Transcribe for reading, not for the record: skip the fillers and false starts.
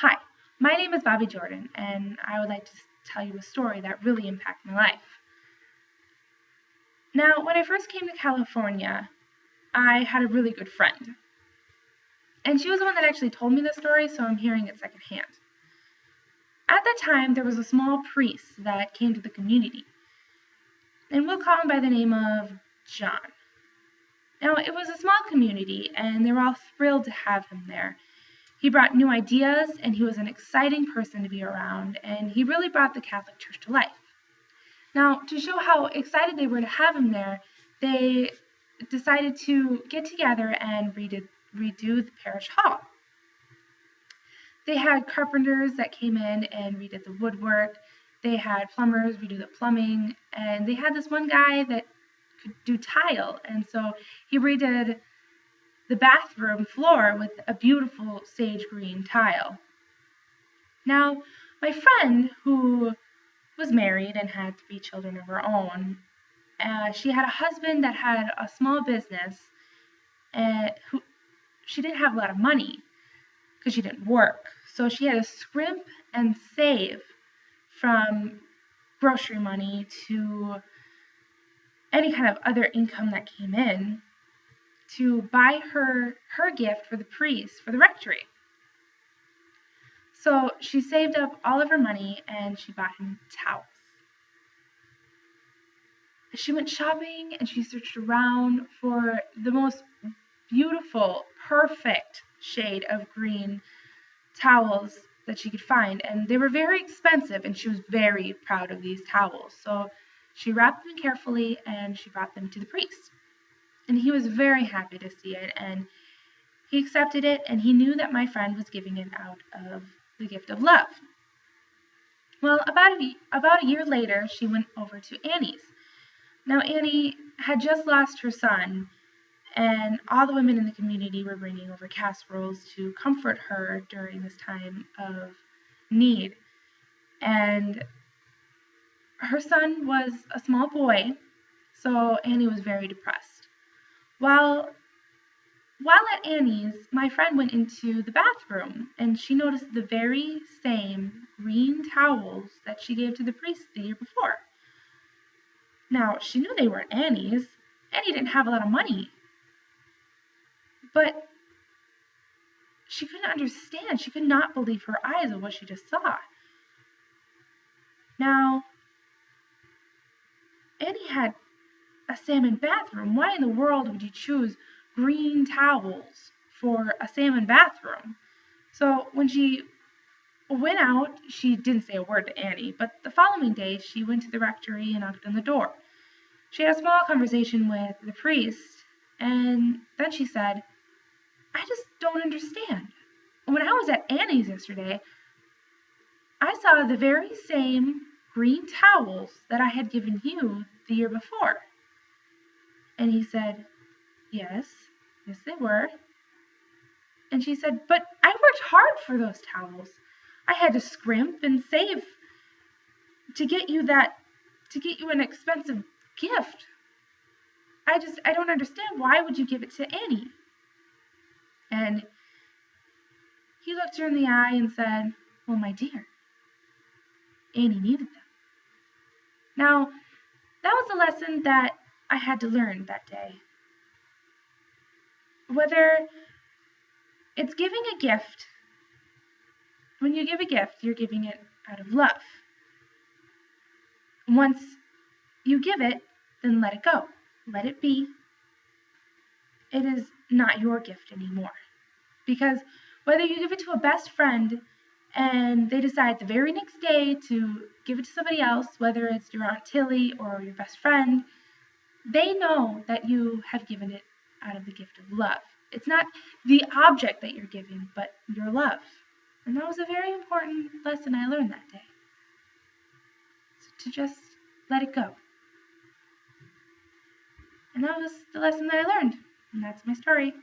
Hi, my name is Bobby Jordan, and I would like to tell you a story that really impacted my life. Now, when I first came to California, I had a really good friend, and she was the one that actually told me the story, so I'm hearing it secondhand. At that time, there was a small priest that came to the community, and we'll call him by the name of John. Now, it was a small community, and they were all thrilled to have him there. He brought new ideas, and he was an exciting person to be around, and he really brought the Catholic Church to life. Now, to show how excited they were to have him there, they decided to get together and redo the parish hall. They had carpenters that came in and redid the woodwork. They had plumbers redo the plumbing, and they had this one guy that could do tile, and so he redid the bathroom floor with a beautiful sage green tile. Now, my friend, who was married and had 3 children of her own, she had a husband that had a small business, and she didn't have a lot of money because she didn't work. So she had to scrimp and save from grocery money to any kind of other income that came in to buy her gift for the priest for the rectory. So she saved up all of her money and she bought him towels. She went shopping and she searched around for the most beautiful, perfect shade of green towels that she could find, and they were very expensive, and she was very proud of these towels. So she wrapped them carefully and she brought them to the priest. And he was very happy to see it, and he accepted it, and he knew that my friend was giving it out of the gift of love. Well, about a year later, she went over to Annie's. Now, Annie had just lost her son, and all the women in the community were bringing over casseroles to comfort her during this time of need. And her son was a small boy, so Annie was very depressed. While at Annie's, my friend went into the bathroom, and she noticed the very same green towels that she gave to the priest the year before. Now, she knew they weren't Annie's. Annie didn't have a lot of money. But she couldn't understand. She could not believe her eyes of what she just saw. Now, Annie had a salmon bathroom. Why in the world would you choose green towels for a salmon bathroom? So when she went out, she didn't say a word to Annie, but the following day she went to the rectory and knocked on the door. She had a small conversation with the priest, and then she said, "I just don't understand. When I was at Annie's yesterday, I saw the very same green towels that I had given you the year before." And he said, yes, they were. And she said, "But I worked hard for those towels. I had to scrimp and save to get you an expensive gift. I don't understand. Why would you give it to Annie?" And he looked her in the eye and said, "Well, my dear, Annie needed them." Now, that was a lesson that I had to learn that day. Whether it's giving a gift, when you give a gift, you're giving it out of love. Once you give it, then let it go. Let it be. It is not your gift anymore. Because whether you give it to a best friend and they decide the very next day to give it to somebody else, whether it's your Aunt Tilly or your best friend, they know that you have given it out of the gift of love. It's not the object that you're giving, but your love. And that was a very important lesson I learned that day. So to just let it go. And that was the lesson that I learned. And that's my story.